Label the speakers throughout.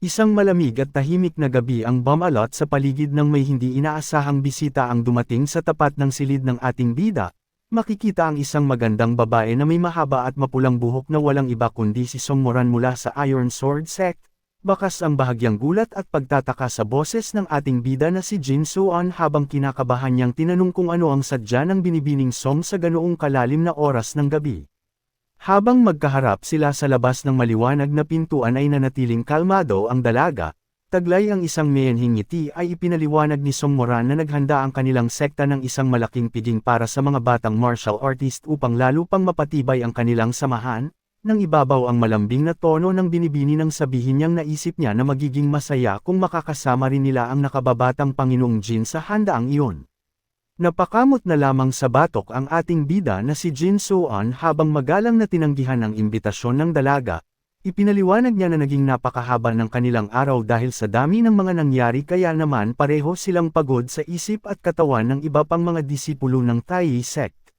Speaker 1: Isang malamig at tahimik na gabi ang bumalot sa paligid ng may hindi inaasahang bisita ang dumating sa tapat ng silid ng ating bida. Makikita ang isang magandang babae na may mahaba at mapulang buhok na walang iba kundi si Song Moran mula sa Iron Sword Sect. Bakas ang bahagyang gulat at pagtataka sa boses ng ating bida na si Jin Soo-an habang kinakabahan niyang tinanong kung ano ang sadya ng binibining Song sa ganoong kalalim na oras ng gabi. Habang magkaharap sila sa labas ng maliwanag na pintuan ay nanatiling kalmado ang dalaga, taglay ang isang mayanhing ngiti ay ipinaliwanag ni Song Moran na naghanda ang kanilang sekta ng isang malaking piging para sa mga batang martial artist upang lalo pang mapatibay ang kanilang samahan. Nang ibabaw ang malambing na tono ng binibini nang sabihin niyang naisip niya na magiging masaya kung makakasama rin nila ang nakababatang Panginoong Jin sa handaang iyon. Napakamot na lamang sa batok ang ating bida na si Jin Soo-an habang magalang na tinanggihan ang imbitasyon ng dalaga. Ipinaliwanag niya na naging napakahaba ng kanilang araw dahil sa dami ng mga nangyari kaya naman pareho silang pagod sa isip at katawan ng iba pang mga disipulo ng Tai Sect.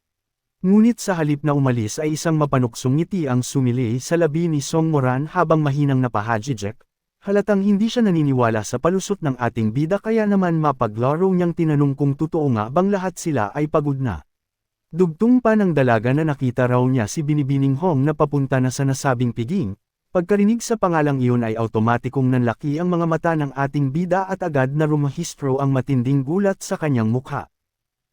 Speaker 1: Ngunit sa halip na umalis ay isang mapanuksong ngiti ang sumili sa labi ni Song Moran habang mahinang napahajijek. Halatang hindi siya naniniwala sa palusot ng ating bida kaya naman mapaglaro niyang tinanong kung totoo nga bang lahat sila ay pagod na. Dugtong pa ng dalaga na nakita raw niya si Binibining Hong na papunta na sa nasabing piging. Pagkarinig sa pangalang iyon ay automatikong nanlaki ang mga mata ng ating bida at agad na rumahistro ang matinding gulat sa kanyang mukha.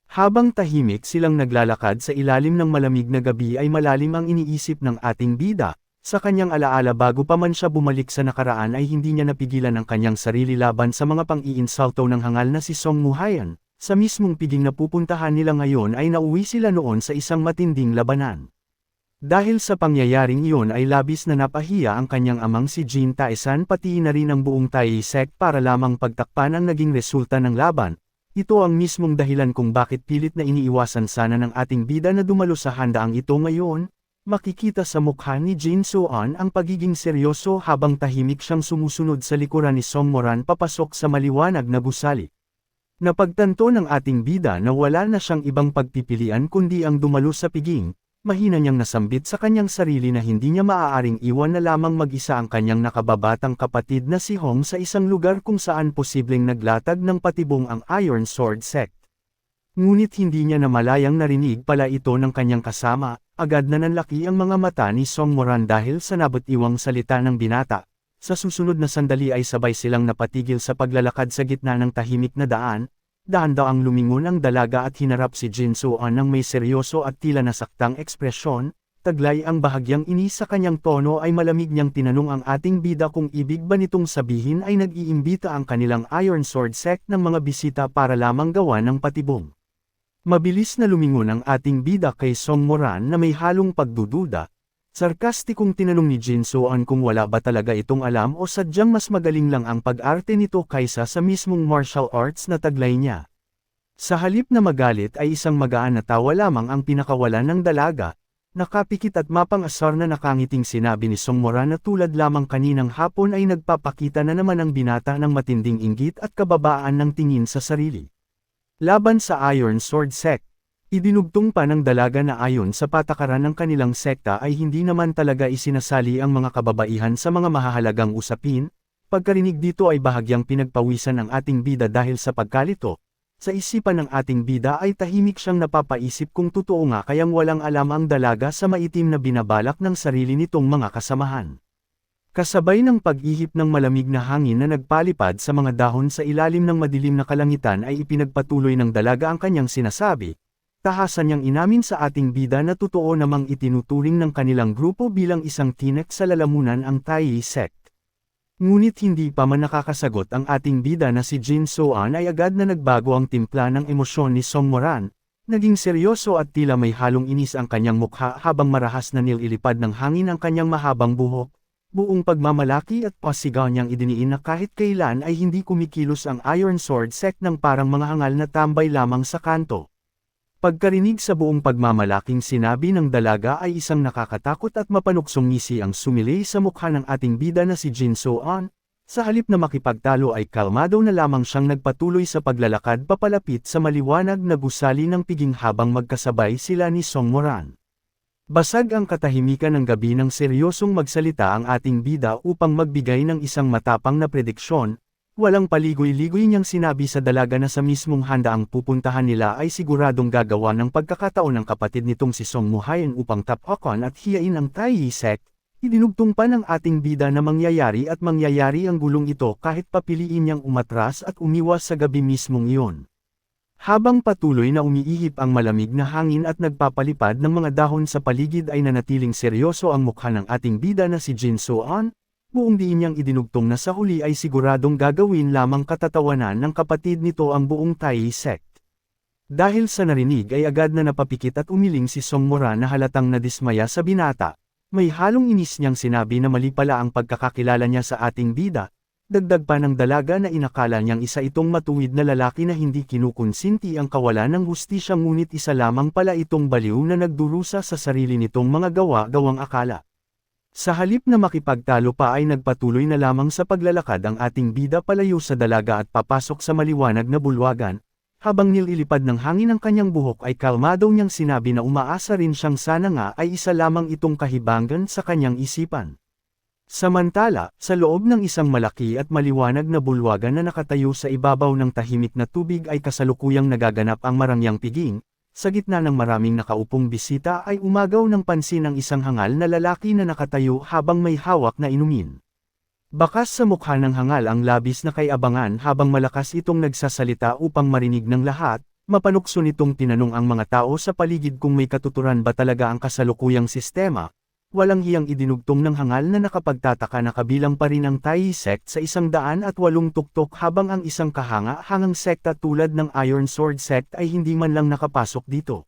Speaker 1: Habang tahimik silang naglalakad sa ilalim ng malamig na gabi ay malalim ang iniisip ng ating bida. Sa kanyang alaala bago pa man siya bumalik sa nakaraan ay hindi niya napigilan ang kanyang sarili laban sa mga pang-iinsulto ng hangal na si Song Muhayan. Sa mismong piging na pupuntahan nila ngayon ay nauwi sila noon sa isang matinding labanan. Dahil sa pangyayaring iyon ay labis na napahiya ang kanyang amang si Jin Taesan pati na rin ang buong Tai Sect para lamang pagtakpan ang naging resulta ng laban. Ito ang mismong dahilan kung bakit pilit na iniiwasan sana ng ating bida na dumalo sa handaang ito ngayon. Makikita sa mukha ni Jin Soo-an ang pagiging seryoso habang tahimik siyang sumusunod sa likuran ni Song Moran papasok sa maliwanag na gusali. Napagtanto ng ating bida na wala na siyang ibang pagpipilian kundi ang dumalo sa piging. Mahina niyang nasambit sa kanyang sarili na hindi niya maaaring iwan na lamang mag-isa ang kanyang nakababatang kapatid na si Hong sa isang lugar kung saan posibleng naglatag ng patibong ang Iron Sword Sect. Ngunit hindi niya namalayang narinig pala ito ng kanyang kasama, agad na nanlaki ang mga mata ni Song Moran dahil sa nabatiwang salita ng binata. Sa susunod na sandali ay sabay silang napatigil sa paglalakad sa gitna ng tahimik na daan. Dahan-daang lumingon ang dalaga at hinarap si Jin Soo-an ng may seryoso at tila nasaktang ekspresyon. Taglay ang bahagyang inis sa kanyang tono ay malamig niyang tinanong ang ating bida kung ibig ba nitong sabihin ay nag-iimbita ang kanilang Iron Sword Sect ng mga bisita para lamang gawa ng patibong. Mabilis na lumingon ang ating bida kay Song Moran na may halong pagdududa. Sarkastikong tinanong ni Jin Soo-an kung wala ba talaga itong alam o sadyang mas magaling lang ang pag-arte nito kaysa sa mismong martial arts na taglay niya. Sa halip na magalit ay isang magaan na tawa lamang ang pinakawalan ng dalaga. Nakapikit at mapang-asar na nakangiting sinabi ni Song Moran na tulad lamang kaninang hapon ay nagpapakita na naman ang binata ng matinding inggit at kababaan ng tingin sa sarili. Laban sa Iron Sword Sect. Idinugtong pa ng dalaga na ayon sa patakaran ng kanilang sekta ay hindi naman talaga isinasali ang mga kababaihan sa mga mahahalagang usapin. Pagkarinig dito ay bahagyang pinagpawisan ang ating bida dahil sa pagkalito. Sa isipan ng ating bida ay tahimik siyang napapaisip kung totoo nga kayang walang alam ang dalaga sa maitim na binabalak ng sarili nitong mga kasamahan. Kasabay ng pag-ihip ng malamig na hangin na nagpalipad sa mga dahon sa ilalim ng madilim na kalangitan ay ipinagpatuloy ng dalaga ang kanyang sinasabi. Tahasan niyang inamin sa ating bida na totoo namang itinuturing ng kanilang grupo bilang isang tinek sa lalamunan ang Tai Sect. Ngunit hindi pa man nakakasagot ang ating bida na si Jin Soo-an ay agad na nagbago ang timpla ng emosyon ni Song Moran. Naging seryoso at tila may halong inis ang kanyang mukha habang marahas na nililipad ng hangin ang kanyang mahabang buhok. Buong pagmamalaki at pasigaw niyang idiniin na kahit kailan ay hindi kumikilos ang Iron Sword Sect ng parang mga hangal na tambay lamang sa kanto. Pagkarinig sa buong pagmamalaking sinabi ng dalaga ay isang nakakatakot at mapanuksong ngisi ang sumili sa mukha ng ating bida na si Jin Soo-an. Sa halip na makipagtalo ay kalmado na lamang siyang nagpatuloy sa paglalakad papalapit sa maliwanag na gusali ng piging habang magkasabay sila ni Song Moran. Basag ang katahimikan ng gabi nang seryosong magsalita ang ating bida upang magbigay ng isang matapang na prediksyon. Walang paligoy-ligoy niyang sinabi sa dalaga na sa mismong handaang pupuntahan nila ay siguradong gagawa ng pagkakataon ng kapatid nitong si Song Muhayan upang tapakan at hiyain ang Taiji sect. Idinugtong pa ng ating bida na mangyayari ang gulong ito kahit papiliin niyang umatras at umiwas sa gabi mismong iyon. Habang patuloy na umiihip ang malamig na hangin at nagpapalipad ng mga dahon sa paligid ay nanatiling seryoso ang mukha ng ating bida na si Jin So-an. Buong diin niyang idinugtong na sa huli ay siguradong gagawin lamang katatawanan ng kapatid nito ang buong Taiji sect. Dahil sa narinig ay agad na napapikit at umiling si Song Mora na halatang nadismaya sa binata. May halong inis niyang sinabi na mali pala ang pagkakakilala niya sa ating bida. Dagdag pa ng dalaga na inakala niyang isa itong matuwid na lalaki na hindi kinukonsinti ang kawalan ng hustisya ngunit isa lamang pala itong baliw na nagdurusa sa sarili nitong mga gawa-gawang akala. Sa halip na makipagtalo pa ay nagpatuloy na lamang sa paglalakad ang ating bida palayo sa dalaga at papasok sa maliwanag na bulwagan. Habang nililipad ng hangin ang kanyang buhok ay kalmado niyang sinabi na umaasa rin siyang sana nga ay isa lamang itong kahibangan sa kanyang isipan. Samantala, sa loob ng isang malaki at maliwanag na bulwagan na nakatayo sa ibabaw ng tahimik na tubig ay kasalukuyang nagaganap ang marangyang piging. Sa gitna ng maraming nakaupong bisita ay umagaw ng pansin ang isang hangal na lalaki na nakatayo habang may hawak na inumin. Bakas sa mukha ng hangal ang labis na kay-abangan habang malakas itong nagsasalita upang marinig ng lahat. Mapanukso nitong tinanong ang mga tao sa paligid kung may katuturan ba talaga ang kasalukuyang sistema. Walang hiyang idinugtong ng hangal na nakapagtataka na kabilang pa rin ang Taiji sect sa 108 tuktok habang ang isang kahanga-hangang sekta tulad ng Iron Sword sect ay hindi man lang nakapasok dito.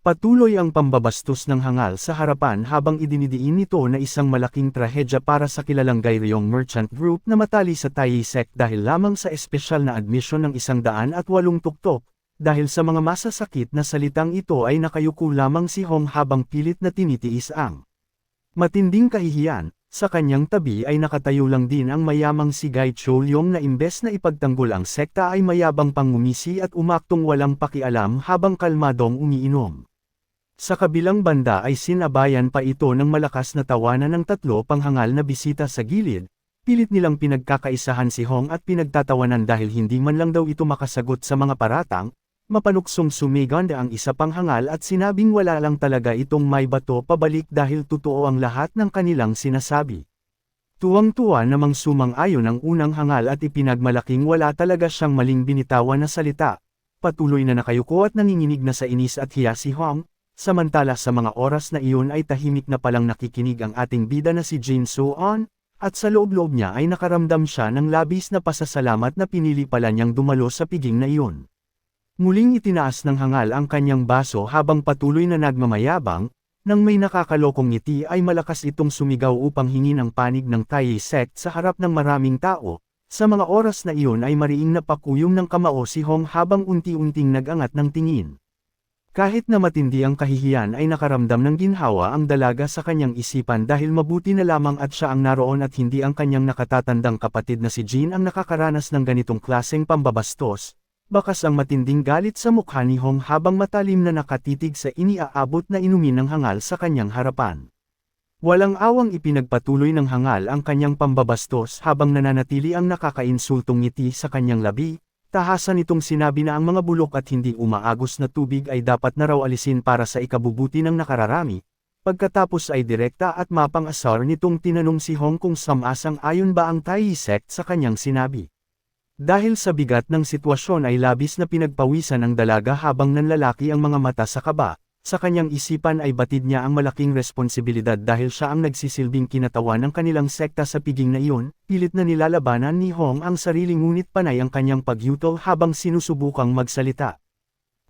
Speaker 1: Patuloy ang pambabastos ng hangal sa harapan habang idinidiin nito na isang malaking trahedya para sa kilalang Gairyong Merchant Group na matali sa Taiji sect dahil lamang sa espesyal na admission ng 108 tuktok. Dahil sa mga masasakit na salitang ito ay nakayuko lamang si Hong habang pilit na tinitiis ang matinding kahihiyan. Sa kanyang tabi ay nakatayo lang din ang mayamang si Gai Cholyong na imbes na ipagtanggol ang sekta ay mayabang pang ngumisi at umaktong walang pakialam habang kalmadong umiinom. Sa kabilang banda ay sinabayan pa ito ng malakas na tawanan ng tatlo panghangal na bisita sa gilid. Pilit nilang pinagkakaisahan si Hong at pinagtatawanan dahil hindi man lang daw ito makasagot sa mga paratang. Mapanuksong sumiganda ang isa pang hangal at sinabing wala lang talaga itong may bato pabalik dahil totoo ang lahat ng kanilang sinasabi. Tuwang-tuwa namang sumang-ayon ang unang hangal at ipinagmalaking wala talaga siyang maling binitawan na salita. Patuloy na nakayuko at nanginginig na sa inis at hiya si Hong. Samantala sa mga oras na iyon ay tahimik na palang nakikinig ang ating bida na si Jin So-an, at sa loob-loob niya ay nakaramdam siya ng labis na pasasalamat na pinili pala niyang dumalo sa piging na iyon. Muling itinaas ng hangal ang kanyang baso habang patuloy na nagmamayabang. Nang may nakakalokong ngiti ay malakas itong sumigaw upang hingin ang panig ng Taiji sect sa harap ng maraming tao. Sa mga oras na iyon ay mariing napakuyong ng kamao si Hong habang unti-unting nag-angat ng tingin. Kahit na matindi ang kahihiyan ay nakaramdam ng ginhawa ang dalaga sa kanyang isipan dahil mabuti na lamang at siya ang naroon at hindi ang kanyang nakatatandang kapatid na si Jin ang nakakaranas ng ganitong klaseng pambabastos. Bakas ang matinding galit sa mukha ni Hong habang matalim na nakatitig sa iniaabot na inumin ng hangal sa kanyang harapan. Walang awang ipinagpatuloy ng hangal ang kanyang pambabastos habang nananatili ang nakakainsultong ngiti sa kanyang labi. Tahasan itong sinabi na ang mga bulok at hindi umaagos na tubig ay dapat na raw alisin para sa ikabubuti ng nakararami. Pagkatapos ay direkta at mapang-asar nitong tinanong si Hong kung samasang-ayon ba ang Taiji sect sa kanyang sinabi. Dahil sa bigat ng sitwasyon ay labis na pinagpawisan ang dalaga habang nanlalaki ang mga mata sa kaba. Sa kanyang isipan ay batid niya ang malaking responsibilidad dahil siya ang nagsisilbing kinatawan ng kanilang sekta sa piging na iyon. Pilit na nilalabanan ni Hong ang sarili ngunit panay ang kanyang pagyutol habang sinusubukang magsalita.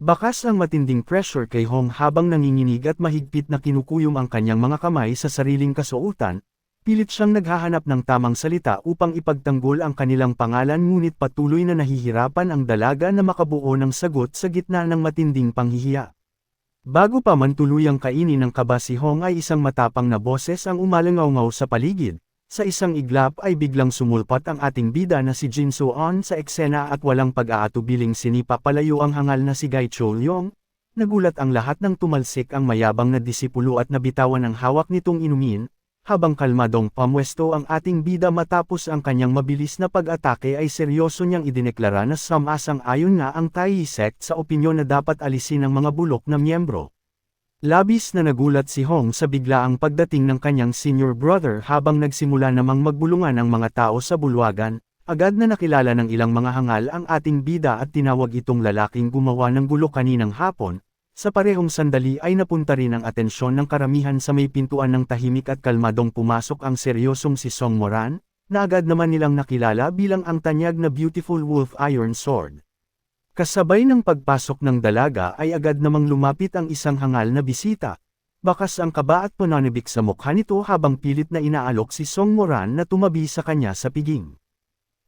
Speaker 1: Bakas ang matinding pressure kay Hong habang nanginginig at mahigpit na kinukuyom ang kanyang mga kamay sa sariling kasuotan. Pilit siyang naghahanap ng tamang salita upang ipagtanggol ang kanilang pangalan ngunit patuloy na nahihirapan ang dalaga na makabuo ng sagot sa gitna ng matinding panghihiya. Bago pa man tuluyang kainin ng kaba si Hong ay isang matapang na boses ang umalangaw-ngaw sa paligid. Sa isang iglap ay biglang sumulpat ang ating bida na si Jin So-an sa eksena at walang pag-aatubiling sinipa palayo ang hangal na si Gai Cholyong. nagulat ang lahat nang tumalsik ang mayabang na disipulo at nabitawan ang hawak nitong inumin, habang kalmadong pamwesto ang ating bida matapos ang kanyang mabilis na pag-atake ay seryoso niyang idineklara na sumasang-ayon nga ang Taoist sect sa opinyon na dapat alisin ang mga bulok na miyembro. Labis na nagulat si Hong sa biglaang pagdating ng kanyang senior brother habang nagsimula namang magbulungan ang mga tao sa bulwagan, agad na nakilala ng ilang mga hangal ang ating bida at tinawag itong lalaking gumawa ng gulo kaninang hapon. Sa parehong sandali ay napunta rin ang atensyon ng karamihan sa may pintuan ng tahimik at kalmadong pumasok ang seryosong si Song Moran, na agad naman nilang nakilala bilang ang tanyag na Beautiful Wolf Iron Sword. Kasabay ng pagpasok ng dalaga ay agad namang lumapit ang isang hangal na bisita. Bakas ang kaba at pananibik sa mukha nito habang pilit na inaalok si Song Moran na tumabi sa kanya sa piging.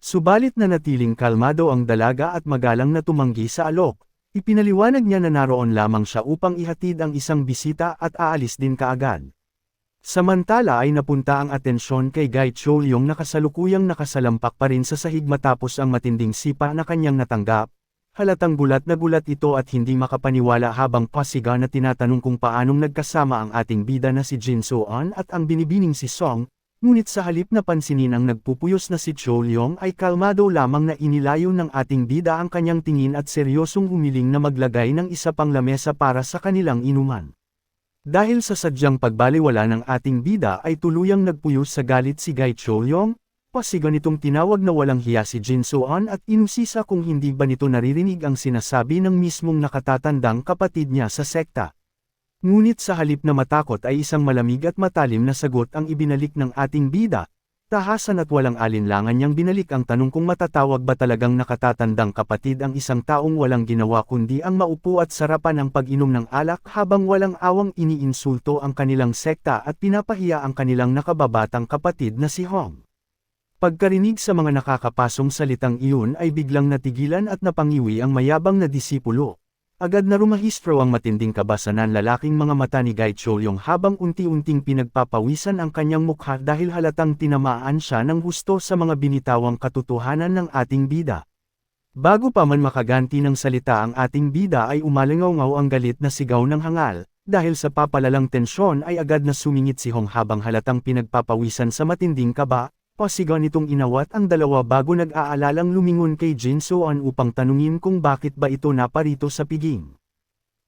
Speaker 1: Subalit na natiling kalmado ang dalaga at magalang na tumanggi sa alok. Ipinaliwanag niya na naroon lamang siya upang ihatid ang isang bisita at aalis din kaagad. Samantala ay napunta ang atensyon kay Gai Cholyong na kasalukuyang nakasalampak pa rin sa sahig matapos ang matinding sipa na kanyang natanggap. Halatang gulat na gulat ito at hindi makapaniwala habang pasiga na tinatanong kung paanong nagkasama ang ating bida na si Jin So-on at ang binibining si Song. Ngunit sa halip na pansinin ang nagpupuyos na si Cholyong ay kalmado lamang na inilayo ng ating bida ang kanyang tingin at seryosong humiling na maglagay ng isa pang lamesa para sa kanilang inuman. Dahil sa sadyang pagbaliwala ng ating bida ay tuluyang nagpuyos sa galit si Gai Cholyong, pasiga nitong tinawag na walang hiya si Jin So-on at inusisa kung hindi ba nito naririnig ang sinasabi ng mismong nakatatandang kapatid niya sa sekta. Ngunit sa halip na matakot ay isang malamig at matalim na sagot ang ibinalik ng ating bida. Tahasan at walang alinlangan niyang binalik ang tanong kung matatawag ba talagang nakatatandang kapatid ang isang taong walang ginawa kundi ang maupo at sarapan ang pag-inom ng alak habang walang awang iniinsulto ang kanilang sekta at pinapahiya ang kanilang nakababatang kapatid na si Hong. Pagkarinig sa mga nakakapasong salitang iyon ay biglang natigilan at napangiwi ang mayabang na disipulo. Agad na rumahistro ang matinding kabasanan lalaking mga mata ni Gai Cholyong habang unti-unting pinagpapawisan ang kanyang mukha dahil halatang tinamaan siya ng husto sa mga binitawang katotohanan ng ating bida. Bago pa man makaganti ng salita ang ating bida ay umalingaw-ngaw ang galit na sigaw ng hangal, dahil sa papalalang tensyon ay agad na sumingit si Hong habang halatang pinagpapawisan sa matinding kaba. Pasigaw nitong inawat ang dalawa bago nag-aalalang lumingon kay Jin So-on upang tanungin kung bakit ba ito naparito sa piging.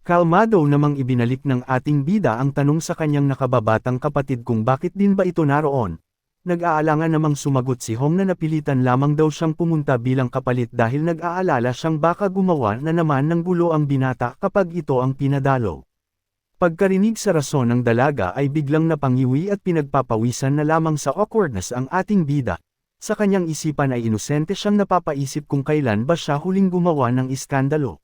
Speaker 1: Kalmado namang ibinalik ng ating bida ang tanong sa kanyang nakababatang kapatid kung bakit din ba ito naroon. Nag-aalangan namang sumagot si Hong na napilitan lamang daw siyang pumunta bilang kapalit dahil nag-aalala siyang baka gumawa na naman ng gulo ang binata kapag ito ang pinadalo. Pagkarinig sa rason ng dalaga ay biglang napangiwi at pinagpapawisan na lamang sa awkwardness ang ating bida. Sa kanyang isipan ay inosente siyang napapaisip kung kailan ba siya huling gumawa ng iskandalo.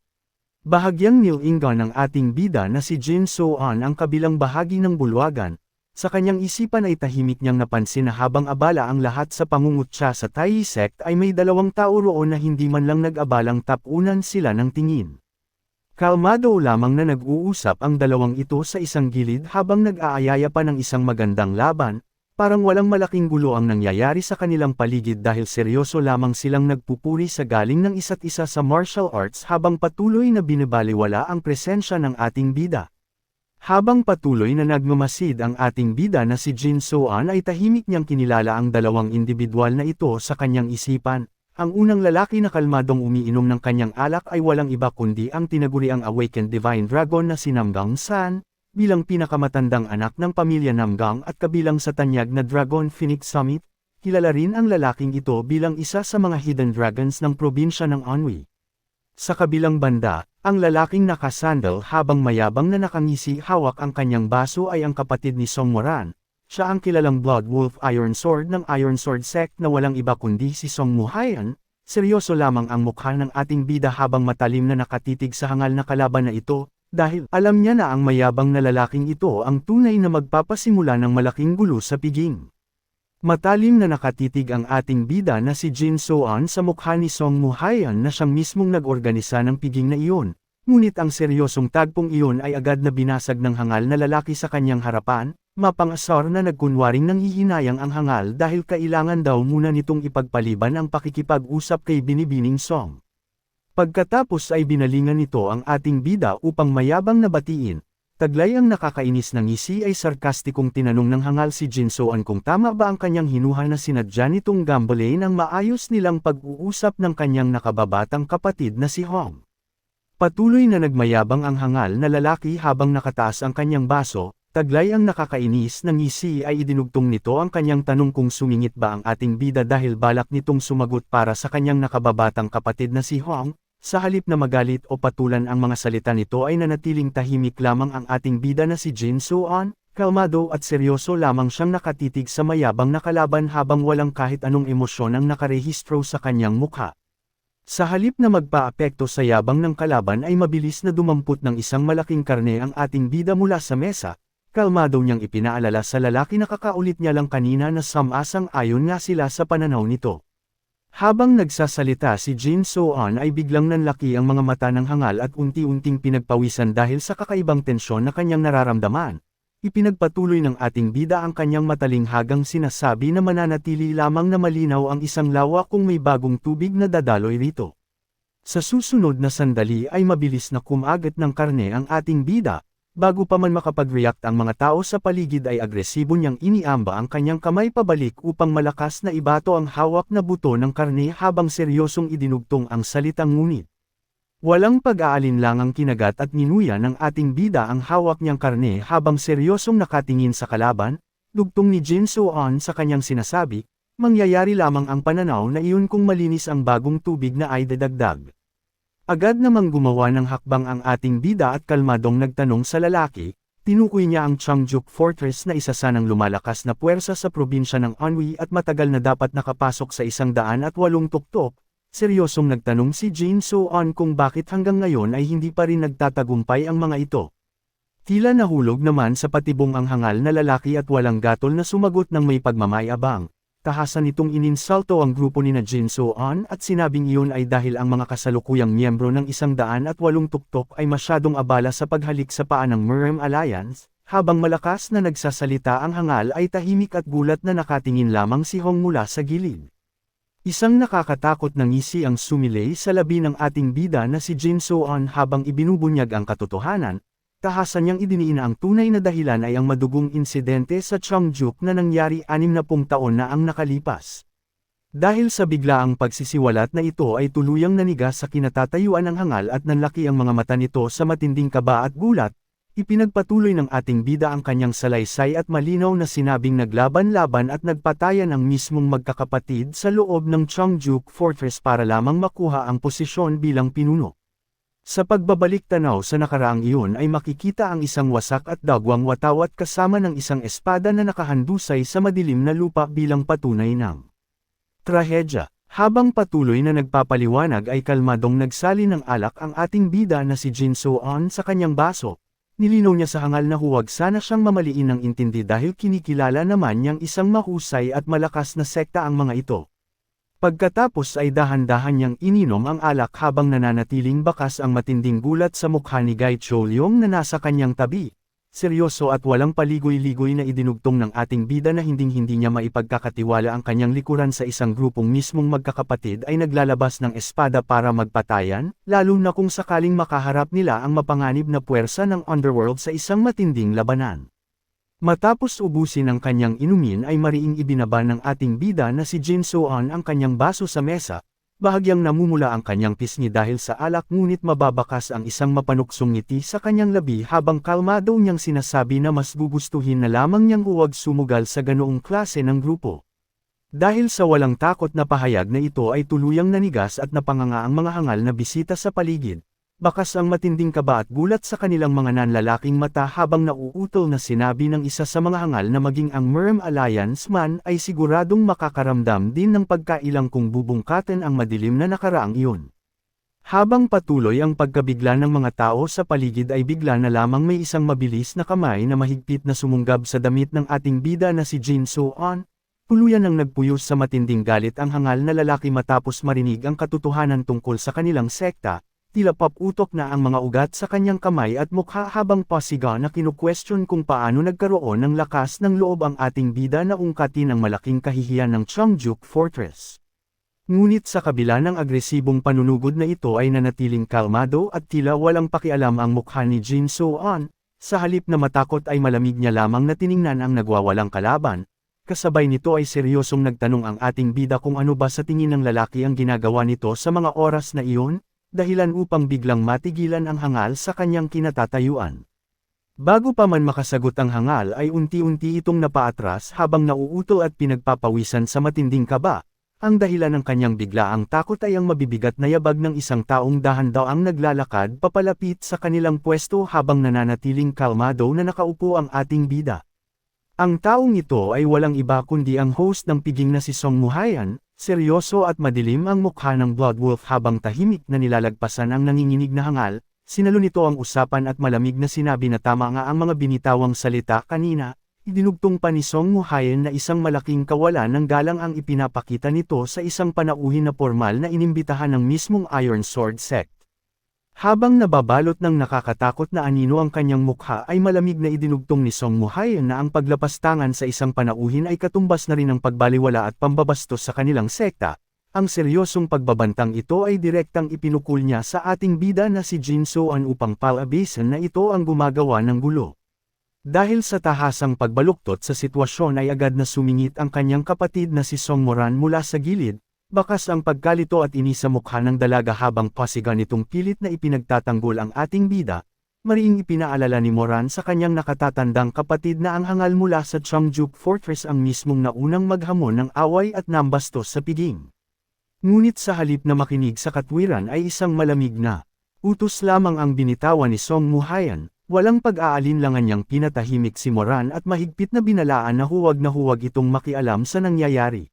Speaker 1: Bahagyang nilinggan ng ating bida na si Jin So-on ang kabilang bahagi ng bulwagan. Sa kanyang isipan ay tahimik niyang napansin na habang abala ang lahat sa pangungutya sa Taoist sect ay may dalawang tao roon na hindi man lang nag-abalang tapunan sila ng tingin. Kalmado lamang na nag-uusap ang dalawang ito sa isang gilid habang nag-aayaya pa ng isang magandang laban, parang walang malaking gulo ang nangyayari sa kanilang paligid dahil seryoso lamang silang nagpupuri sa galing ng isa't isa sa martial arts habang patuloy na binabaliwala ang presensya ng ating bida. Habang patuloy na nagmamasid ang ating bida na si Jin So-on ay tahimik niyang kinilala ang dalawang individual na ito sa kanyang isipan. Ang unang lalaki na kalmadong umiinom ng kanyang alak ay walang iba kundi ang tinaguriang Awakened Divine Dragon na si Namgang San, bilang pinakamatandang anak ng pamilya Namgang at kabilang sa tanyag na Dragon Phoenix Summit. Kilala rin ang lalaking ito bilang isa sa mga hidden dragons ng probinsya ng Anhui. Sa kabilang banda, ang lalaking nakasandal habang mayabang na nakangisi hawak ang kanyang baso ay ang kapatid ni Song Moran. Siya ang kilalang Blood Wolf Iron Sword ng Iron Sword Sect na walang iba kundi si Song Muhayan. Seryoso lamang ang mukha ng ating bida habang matalim na nakatitig sa hangal na kalaban na ito, dahil alam niya na ang mayabang na lalaking ito ang tunay na magpapasimula ng malaking gulo sa piging. Matalim na nakatitig ang ating bida na si Jin So-on sa mukha ni Song Muhayan na siyang mismong nag-organisa ng piging na iyon, ngunit ang seryosong tagpong iyon ay agad na binasag ng hangal na lalaki sa kanyang harapan. Mapang-asar na nagkunwaring nanghihinayang ang hangal dahil kailangan daw muna nitong ipagpaliban ang pakikipag-usap kay binibining Song. Pagkatapos ay binalingan nito ang ating bida upang mayabang na batiin. Taglay ang nakakainis ng ngisi ay sarkastikong tinanong ng hangal si Jinsoan kung tama ba ang kanyang hinuha na sinadya nitong gambole ng maayos nilang pag-uusap ng kanyang nakababatang kapatid na si Hong. Patuloy na nagmayabang ang hangal na lalaki habang nakataas ang kanyang baso, taglay ang nakakainis ng ngisi ay idinugtong nito ang kanyang tanong kung sumingit ba ang ating bida dahil balak nitong sumagot para sa kanyang nakababatang kapatid na si Hong. Sa halip na magalit o patulan ang mga salita nito ay nanatiling tahimik lamang ang ating bida na si Jinsoan, kalmado at seryoso lamang siyang nakatitig sa mayabang na kalaban habang walang kahit anong emosyon ang nakarehistro sa kanyang mukha. Sa halip na magpaapekto sa yabang ng kalaban ay mabilis na dumampot ng isang malaking karne ang ating bida mula sa mesa, kalmado niyang ipinaalala sa lalaki na kakaulit niya lang kanina na samasang-ayon nga sila sa pananaw nito. Habang nagsasalita si Jinsoan ay biglang nanlaki ang mga mata ng hangal at unti-unting pinagpawisan dahil sa kakaibang tensyon na kanyang nararamdaman. Ipinagpatuloy ng ating bida ang kanyang matalinghagang sinasabi na mananatili lamang na malinaw ang isang lawa kung may bagong tubig na dadaloy rito. Sa susunod na sandali ay mabilis na kumagat ng karne ang ating bida, bago pa man makapag-react ang mga tao sa paligid ay agresibo niyang iniamba ang kanyang kamay pabalik upang malakas na ibato ang hawak na buto ng karne habang seryosong idinugtong ang salitang ngunit. Walang pag-aalinlangang kinagat at ninuya ng ating bida ang hawak niyang karne habang seryosong nakatingin sa kalaban, dugtong ni Jinsoan sa kanyang sinasabi, mangyayari lamang ang pananaw na iyon kung malinis ang bagong tubig na ay dadagdag. Agad namang gumawa ng hakbang ang ating bida at kalmadong nagtanong sa lalaki, tinukoy niya ang Changjuk Fortress na isa sanang lumalakas na puwersa sa probinsya ng Anhui at matagal na dapat nakapasok sa 108 tuktok. Seryosong nagtanong si Jinsoan kung bakit hanggang ngayon ay hindi pa rin nagtatagumpay ang mga ito. Tila nahulog naman sa patibong ang hangal na lalaki at walang gatol na sumagot ng may pagmamayabang. Tahasan nitong ininsulto ang grupo ni Jinsoan at sinabing iyon ay dahil ang mga kasalukuyang miyembro ng 108 tuktok ay masyadong abala sa paghalik sa paa ng Merem Alliance, habang malakas na nagsasalita ang hangal ay tahimik at gulat na nakatingin lamang si Hong mula sa gilid. Isang nakakatakot na ngisi ang sumilay sa labi ng ating bida na si Jinsoan habang ibinubunyag ang katotohanan. Tahasan niyang idiniin ang tunay na dahilan ay ang madugong insidente sa Changjuk na nangyari 60 taon na ang nakalipas. Dahil sa biglaang pagsisiwalat na ito ay tuluyang nanigas sa kinatatayuan ng hangal at nanlaki ang mga mata nito sa matinding kaba at gulat, ipinagpatuloy ng ating bida ang kanyang salaysay at malinaw na sinabing naglaban-laban at nagpatayan ang mismong magkakapatid sa loob ng Changjuk Fortress para lamang makuha ang posisyon bilang pinuno. Sa pagbabalik tanaw sa nakaraang iyon ay makikita ang isang wasak at dagwang watawat kasama ng isang espada na nakahandusay sa madilim na lupa bilang patunay ng trahedya. Habang patuloy na nagpapaliwanag ay kalmadong nagsali ng alak ang ating bida na si Jinsoan sa kanyang baso. Nilinaw niya sa hangal na huwag sana siyang mamaliin ng intindi dahil kinikilala naman niyang isang mahusay at malakas na sekta ang mga ito. Pagkatapos ay dahan-dahan niyang ininom ang alak habang nananatiling bakas ang matinding gulat sa mukha ni Gai Cholyong na nasa kanyang tabi. Seryoso at walang paligoy-ligoy na idinugtong ng ating bida na hinding-hindi niya maipagkakatiwala ang kanyang likuran sa isang grupong mismong magkakapatid ay naglalabas ng espada para magpatayan, lalo na kung sakaling makaharap nila ang mapanganib na puwersa ng underworld sa isang matinding labanan. Matapos ubusin ang kanyang inumin ay mariing ibinaba ng ating bida na si Jinsoan ang kanyang baso sa mesa, bahagyang namumula ang kanyang pisngi dahil sa alak ngunit mababakas ang isang mapanuksong ngiti sa kanyang labi habang kalmado niyang sinasabi na mas gugustuhin na lamang niyang huwag sumugal sa ganoong klase ng grupo. Dahil sa walang takot na pahayag na ito ay tuluyang nanigas at napanganga ang mga hangal na bisita sa paligid. Bakas ang matinding kaba at gulat sa kanilang mga nanlalaking mata habang nauutol na sinabi ng isa sa mga hangal na maging ang Merem Alliance man ay siguradong makakaramdam din ng pagkailang kung bubungkatin ang madilim na nakaraang iyon. Habang patuloy ang pagkabigla ng mga tao sa paligid ay bigla na lamang may isang mabilis na kamay na mahigpit na sumunggab sa damit ng ating bida na si Jinsoan. Tuluyan ang nagpuyos sa matinding galit ang hangal na lalaki matapos marinig ang katotohanan tungkol sa kanilang sekta. Tila paputok na ang mga ugat sa kanyang kamay at mukha habang pasiga na kinu-question kung paano nagkaroon ng lakas ng loob ang ating bida na ungkatin ang malaking kahihiyan ng Changjuk Fortress. Ngunit sa kabila ng agresibong panunugod na ito ay nanatiling kalmado at tila walang pakialam ang mukha ni Jin So-on, sa halip na matakot ay malamig niya lamang na tiningnan ang nagwawalang kalaban. Kasabay nito ay seryosong nagtanong ang ating bida kung ano ba sa tingin ng lalaki ang ginagawa nito sa mga oras na iyon, dahilan upang biglang matigilan ang hangal sa kanyang kinatatayuan. Bago pa man makasagot ang hangal ay unti-unti itong napaatras habang nauutol at pinagpapawisan sa matinding kaba. Ang dahilan ng kanyang biglaang takot ay ang mabibigat na yabag ng isang taong dahan-daang naglalakad papalapit sa kanilang pwesto habang nananatiling kalmado na nakaupo ang ating bida. Ang taong ito ay walang iba kundi ang host ng piging na si Song Muhayan, seryoso at madilim ang mukha ng Bloodwolf habang tahimik na nilalagpasan ang nanginginig na hangal, sinalo nito ang usapan at malamig na sinabi na tama nga ang mga binitawang salita kanina. Idinugtong pa ni Song Muhayan na isang malaking kawalan ng galang ang ipinapakita nito sa isang panauhin na formal na inimbitahan ng mismong Iron Sword Sect. Habang nababalot ng nakakatakot na anino ang kanyang mukha ay malamig na idinugtong ni Song Muhayan na ang paglapastangan sa isang panauhin ay katumbas na rin ng pagbaliwala at pambabastos sa kanilang sekta. Ang seryosong pagbabantang ito ay direktang ipinukul niya sa ating bida na si Jin So-on upang palabasin na ito ang gumagawa ng gulo. Dahil sa tahasang pagbaluktot sa sitwasyon ay agad na sumingit ang kanyang kapatid na si Song Moran mula sa gilid, bakas ang pagkalito at inis sa mukha ng dalaga habang pasigan nitong pilit na ipinagtatanggol ang ating bida, mariing ipinaalala ni Moran sa kanyang nakatatandang kapatid na ang hangal mula sa Cheongjuk Fortress ang mismong naunang maghamon ng away at nambastos sa piging. Ngunit sa halip na makinig sa katwiran ay isang malamig na utos lamang ang binitawan ni Song Muhayan. Walang pag-aalinlangan niyang pinatahimik si Moran at mahigpit na binalaan na huwag itong makialam sa nangyayari.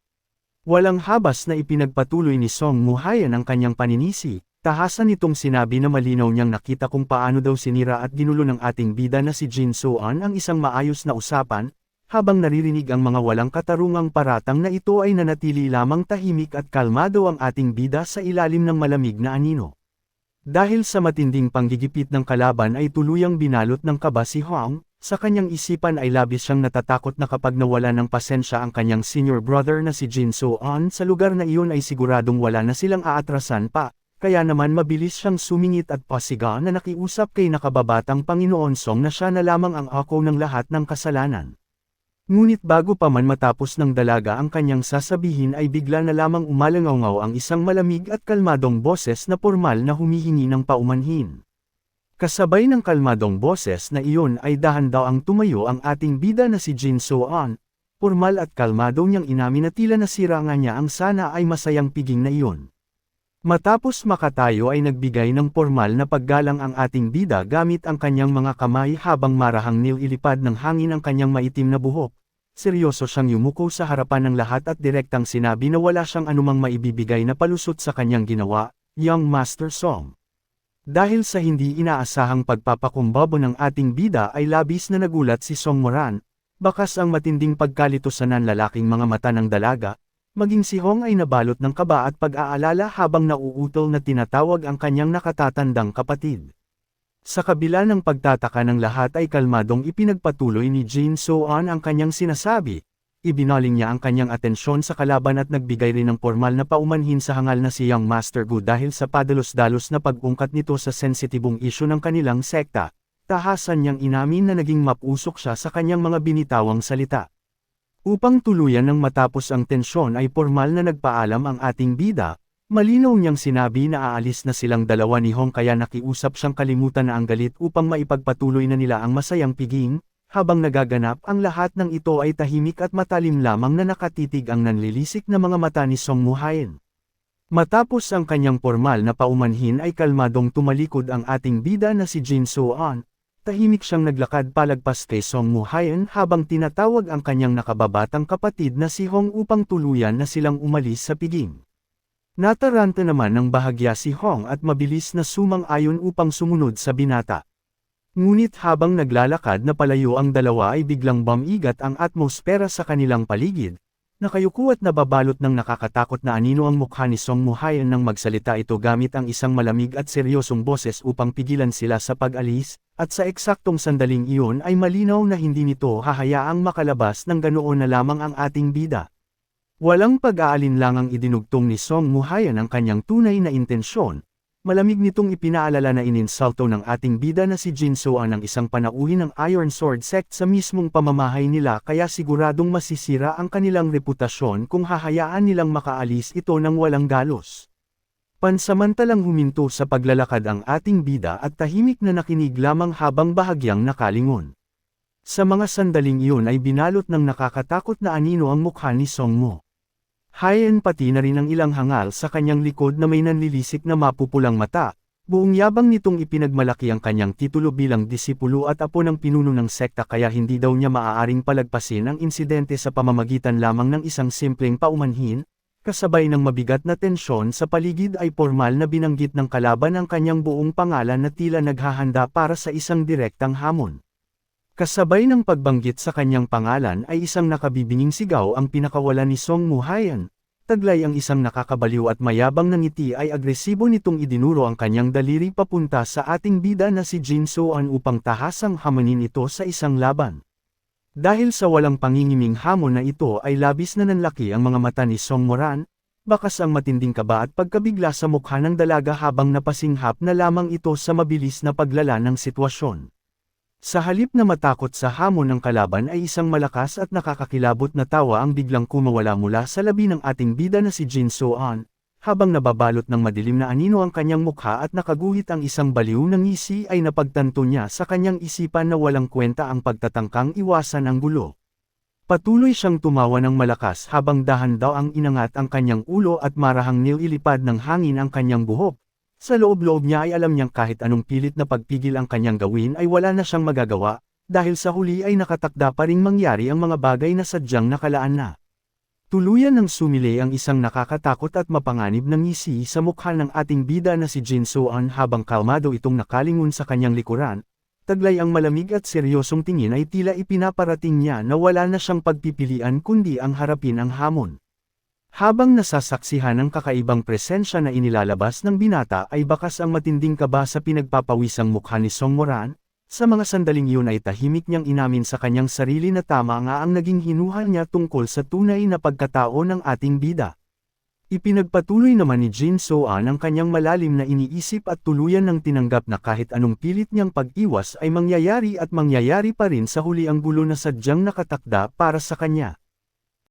Speaker 1: Walang habas na ipinagpatuloy ni Song Muhayan ang kanyang paninisi, tahasan nitong sinabi na malinaw niyang nakita kung paano daw sinira at ginulo ng ating bida na si Jin So-on ang isang maayos na usapan, habang naririnig ang mga walang katarungang paratang na ito ay nanatili lamang tahimik at kalmado ang ating bida sa ilalim ng malamig na anino. Dahil sa matinding panggigipit ng kalaban ay tuluyang binalot ng kaba si Hong, sa kanyang isipan ay labis siyang natatakot na kapag nawala ng pasensya ang kanyang senior brother na si Jin So-on sa lugar na iyon ay siguradong wala na silang aatrasan pa, kaya naman mabilis siyang sumingit at pasiga na nakiusap kay nakababatang Panginoon Song na siya na lamang ang ako ng lahat ng kasalanan. Ngunit bago pa man matapos ng dalaga ang kanyang sasabihin ay bigla na lamang umalangaw ang isang malamig at kalmadong boses na formal na humihingi ng paumanhin. Kasabay ng kalmadong boses na iyon ay dahan-daang tumayo ang ating bida na si Jin So-on, formal at kalmado niyang inamin na tila nasira nga niya ang sana ay masayang piging na iyon. Matapos makatayo ay nagbigay ng formal na paggalang ang ating bida gamit ang kanyang mga kamay habang marahang nililipad ng hangin ang kanyang maitim na buhok. Seryoso siyang yumuko sa harapan ng lahat at direktang sinabi na wala siyang anumang maibibigay na palusot sa kanyang ginawa, Young Master Song. Dahil sa hindi inaasahang pagpapakumbaba ng ating bida ay labis na nagulat si Song Moran, bakas ang matinding pagkalito sa nanlalaking mga mata ng dalaga, maging si Hong ay nabalot ng kaba at pag-aalala habang nauutol na tinatawag ang kanyang nakatatandang kapatid. Sa kabila ng pagtataka ng lahat ay kalmadong ipinagpatuloy ni Jin So-on ang kanyang sinasabi, ibinaling niya ang kanyang atensyon sa kalaban at nagbigay rin ng formal na paumanhin sa hangal na si Young Master Gu dahil sa padalos-dalos na pag-ungkat nito sa sensitibong isyu ng kanilang sekta, tahasan niyang inamin na naging mapusok siya sa kanyang mga binitawang salita. Upang tuluyan ng matapos ang tensyon ay formal na nagpaalam ang ating bida, malinaw niyang sinabi na aalis na silang dalawa ni Hong kaya nakiusap siyang kalimutan na ang galit upang maipagpatuloy na nila ang masayang piging, habang nagaganap ang lahat ng ito ay tahimik at matalim lamang na nakatitig ang nanlilisik na mga mata ni Song Muhayan. Matapos ang kanyang formal na paumanhin ay kalmadong tumalikod ang ating bida na si Jin So-on. Tahimik siyang naglakad palagpas kay Song Muhayan habang tinatawag ang kanyang nakababatang kapatid na si Hong upang tuluyan na silang umalis sa piging. Nataranta naman ng bahagya si Hong at mabilis na sumang-ayon upang sumunod sa binata. Ngunit habang naglalakad na palayo ang dalawa ay biglang bumigat ang atmosfera sa kanilang paligid. Nakayuko at nababalot ng nakakatakot na anino ang mukha ni Song Muhayan nang magsalita ito gamit ang isang malamig at seryosong boses upang pigilan sila sa pag-alis, at sa eksaktong sandaling iyon ay malinaw na hindi nito hahayaang makalabas ng ganoon na lamang ang ating bida. Walang pag-aalinlangang idinugtong ni Song Muhayan ang kanyang tunay na intensyon. Malamig nitong ipinaalala na ininsulto ng ating bida na si Jin Soan ang isang panauhin ng Iron Sword Sect sa mismong pamamahay nila kaya siguradong masisira ang kanilang reputasyon kung hahayaan nilang makaalis ito ng walang galos. Pansamantalang huminto sa paglalakad ang ating bida at tahimik na nakinig lamang habang bahagyang nakalingon. Sa mga sandaling iyon ay binalot ng nakakatakot na anino ang mukha ni Song Mo. Hayan pati na rin ang ilang hangal sa kanyang likod na may nanlilisik na mapupulang mata, buong yabang nitong ipinagmalaki ang kanyang titulo bilang disipulo at apo ng pinuno ng sekta kaya hindi daw niya maaaring palagpasin ang insidente sa pamamagitan lamang ng isang simpleng paumanhin, kasabay ng mabigat na tensyon sa paligid ay formal na binanggit ng kalaban ang kanyang buong pangalan na tila naghahanda para sa isang direktang hamon. Kasabay ng pagbanggit sa kanyang pangalan ay isang nakabibinging sigaw ang pinakawalan ni Song Muhayan. Taglay ang isang nakakabaliw at mayabang na ngiti ay agresibo nitong idinuro ang kanyang daliri papunta sa ating bida na si Jin Soan upang tahasang hamanin ito sa isang laban. Dahil sa walang pangingiming hamon na ito ay labis na nanlaki ang mga mata ni Song Moran, bakas ang matinding kaba at pagkabigla sa mukha ng dalaga habang napasinghap na lamang ito sa mabilis na paglala ng sitwasyon. Sa halip na matakot sa hamon ng kalaban ay isang malakas at nakakakilabot na tawa ang biglang kumawala mula sa labi ng ating bida na si Jin Soan, habang nababalot ng madilim na anino ang kanyang mukha at nakaguhit ang isang baliw na ngisi ay napagtanto niya sa kanyang isipan na walang kwenta ang pagtatangkang iwasan ang gulo. Patuloy siyang tumawa ng malakas habang dahan-daw ang inangat ang kanyang ulo at marahang nililipad ng hangin ang kanyang buhok. Sa loob-loob niya ay alam niyang kahit anong pilit na pagpigil ang kanyang gawin ay wala na siyang magagawa, dahil sa huli ay nakatakda pa ring mangyari ang mga bagay na sadyang nakalaan na. Tuluyan ng sumili ang isang nakakatakot at mapanganib na ngisi sa mukha ng ating bida na si Jin Soan habang kalmado itong nakalingon sa kanyang likuran. Taglay ang malamig at seryosong tingin ay tila ipinaparating niya na wala na siyang pagpipilian kundi ang harapin ang hamon. Habang nasasaksihan ang kakaibang presensya na inilalabas ng binata ay bakas ang matinding kaba sa pinagpapawisang mukha ni Song Moran, sa mga sandaling iyon ay tahimik niyang inamin sa kanyang sarili na tama nga ang naging hinuhal niya tungkol sa tunay na pagkatao ng ating bida. Ipinagpatuloy naman ni Jin Soan ang kanyang malalim na iniisip at tuluyan ng tinanggap na kahit anong pilit niyang pag-iwas ay mangyayari at mangyayari pa rin sa huli ang gulo na sadyang nakatakda para sa kanya.